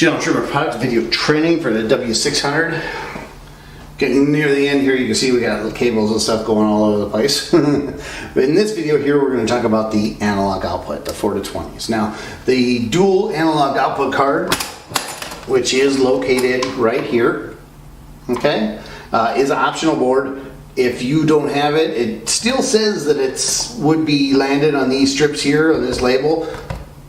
General Trimmer Products video training for the W600. Getting near the end here, you can see we got little cables and stuff going all over the place. But in this video here, we're going to talk about the analog output, the 4 to 20s. Now, the dual analog output card, which is located right here, okay, is an optional board. If you don't have it, it still says that it would be landed on these strips here on this label.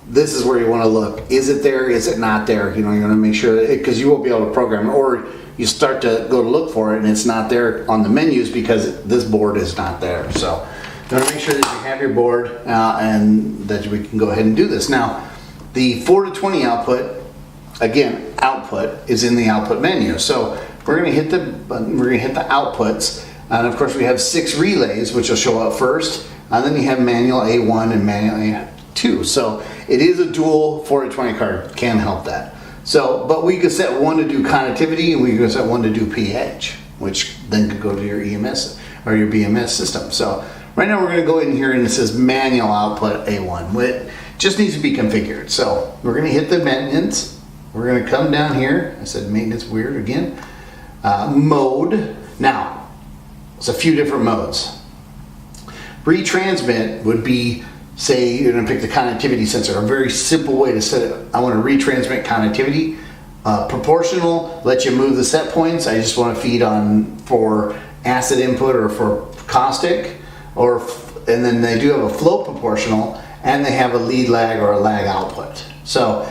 This is where you want to look. Is it there? Is it not there? You know, you're going to make sure, because you won't be able to program it, or you start to go to look for it and it's not there on the menus because this board is not there. So you want to make sure that you have your board and that we can go ahead and do this. Now, the 4 to 20 output, again, output is in the output menu. So we're going to hit the button, we're going to hit the outputs, and of course we have 6 relays which will show up first, and then you have manual A1 and manual A2. So it is a dual 4 to 20 card, can help that. So, but we could set one to do connectivity and we could set one to do pH, which then could go to your EMS or your BMS system. So right now we're going to go in here and it says manual output A1. It just needs to be configured. So we're going to hit the maintenance. We're going to come down here. I said maintenance weird again. Mode. Now, it's a few different modes. Retransmit would be, say you're going to pick the connectivity sensor. A very simple way to set it. I want to retransmit connectivity. Proportional lets you move the set points. I just want to feed on for acid input or for caustic, and then they do have a flow proportional, and they have a lead lag or a lag output. So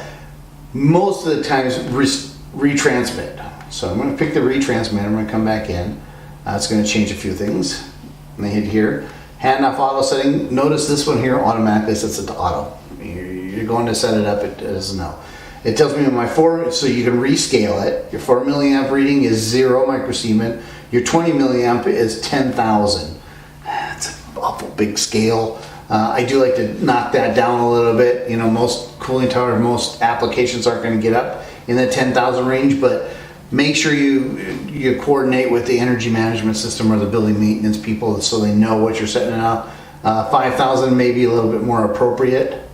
most of the times retransmit. So I'm going to pick the retransmit. I'm going to come back in. It's going to change a few things. And I hit here. Handoff auto setting. Notice this one here automatically sets it to auto. You're going to set it up, it doesn't know. It tells me my 4, so you can rescale it. Your 4 milliamp reading is 0 microsiemens. Your 20 milliamp is 10,000. That's an awful big scale. I do like to knock that down a little bit. You know, most cooling tower, most applications aren't going to get up in the 10,000 range, but make sure you coordinate with the energy management system or the building maintenance people so they know what you're setting out. 5,000 may be a little bit more appropriate.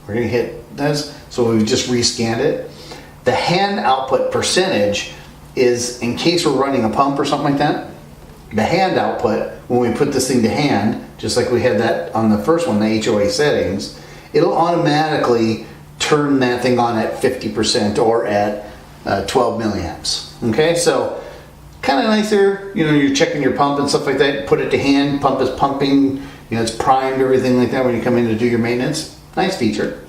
We're going to hit this, so we've just rescanned it. The hand output percentage is, in case we're running a pump or something like that, the hand output, when we put this thing to hand, just like we had that on the first one, the HOA settings, it'll automatically turn that thing on at 50% or at 12 milliamps. Okay, so kind of nicer. You know, you're checking your pump and stuff like that. Put it to hand. Pump is pumping. You know, it's primed, everything like that when you come in to do your maintenance. Nice feature.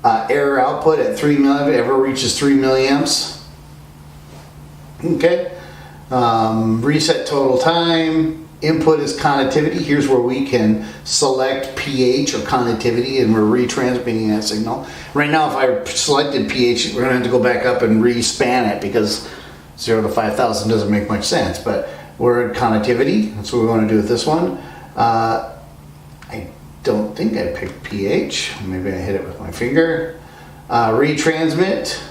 Error output at 3 milliamps. Ever reaches 3 milliamps. Okay. Reset total time. Input is connectivity. Here's where we can select pH or connectivity, and we're retransmitting that signal. Right now, if I selected pH, we're going to have to go back up and re-span it because 0 to 5,000 doesn't make much sense. But we're at connectivity. That's what we want to do with this one. I don't think I picked pH. Maybe I hit it with my finger. Retransmit.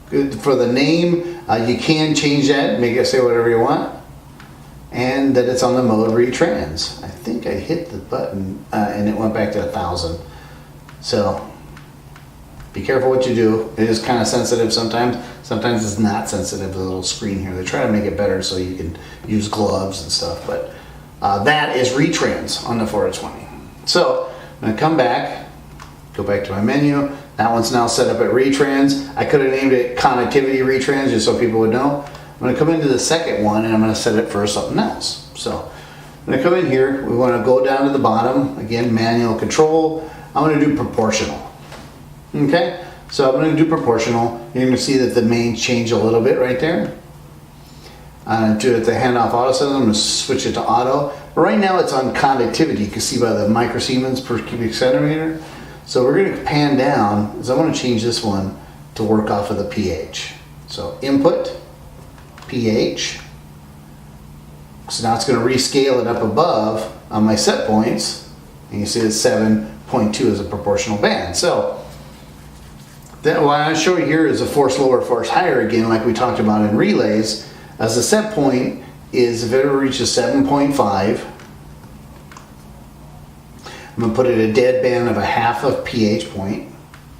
Good for the name. You can change that, make it say whatever you want. And that it's on the mode retrans. I think I hit the button and it went back to 1,000. So be careful what you do. It is kind of sensitive sometimes. Sometimes it's not sensitive, the little screen here. They try to make it better so you can use gloves and stuff. But that is retrans on the 4 to 20. So I'm going to come back, go back to my menu. That one's now set up at retrans. I could have named it connectivity retrans just so people would know. I'm going to come into the second one and I'm going to set it for something else. So I'm going to come in here. We want to go down to the bottom. Again, manual control. I'm going to do proportional. Okay? So I'm going to do proportional. You're going to see that the mains change a little bit right there. To the handoff auto setting, I'm going to switch it to auto. Right now it's on conductivity. You can see by the microsiemens per cubic centimeter. So we're going to pan down because I want to change this one to work off of the pH. So input. pH. So now it's going to rescale it up above on my set points, and you see that 7.2 is a proportional band. So that what I show you here is a force lower, force higher again, like we talked about in relays. As the set point is, if it ever reaches 7.5, I'm going to put it a dead band of a half of pH point.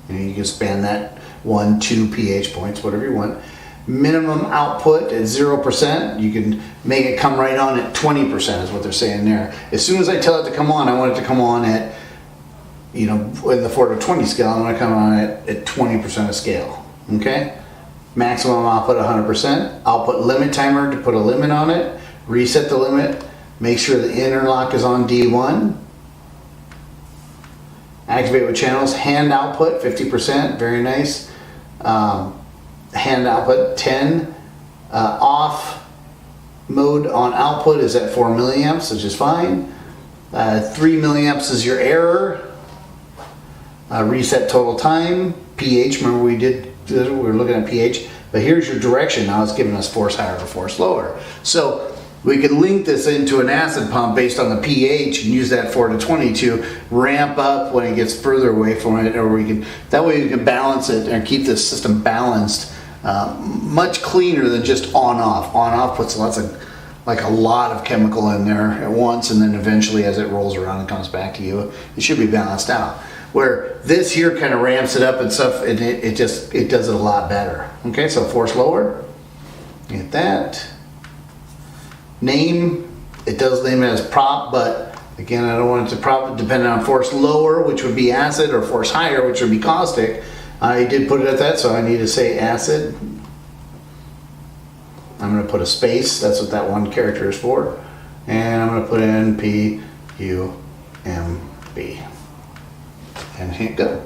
You can span that 1, 2 pH points, whatever you want. Minimum output at 0%, you can make it come right on at 20% is what they're saying there. As soon as I tell it to come on, I want it to come on at, you know, in the 4 to 20 scale, I want to come on at 20% of scale, okay? Maximum output 100%. I'll put limit timer to put a limit on it, reset the limit, make sure the interlock is on D1. Activate with channels, hand output 50%, very nice. Hand output 10. Off mode on output is at 4 milliamps, which is fine. 3 milliamps is your error. Reset total time. pH, remember we were looking at pH, but here's your direction. Now it's giving us force higher or force lower. So we can link this into an acid pump based on the pH and use that 4 to 20 to ramp up when it gets further away from it, or that way we can balance it and keep this system balanced. Much cleaner than just on-off. On-off puts like a lot of chemical in there at once, and then eventually as it rolls around and comes back to you, it should be balanced out. Where this here kind of ramps it up and stuff, and it does it a lot better. Okay, so force lower, get that. Name, it does name it as prop, but again, I don't want it to prop depending on force lower, which would be acid, or force higher, which would be caustic. I did put it at that, so I need to say acid. I'm going to put a space, that's what that one character is for. And I'm going to put in P-U-M-B. And hit go.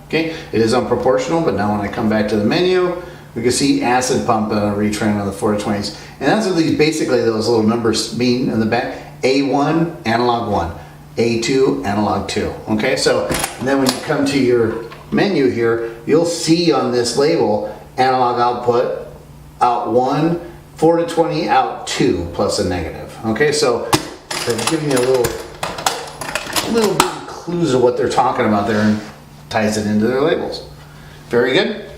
Okay, it is unproportional, but now when I come back to the menu, we can see acid pump and a retrain on the 420s. And that's what these, basically those little numbers mean in the back. A1, analog 1. A2, analog 2. Okay, so and then when you come to your menu here, you'll see on this label analog output, out 1, 4 to 20, out 2, plus a negative. Okay, so they're giving you a little bit of clues of what they're talking about there and ties it into their labels. Very good.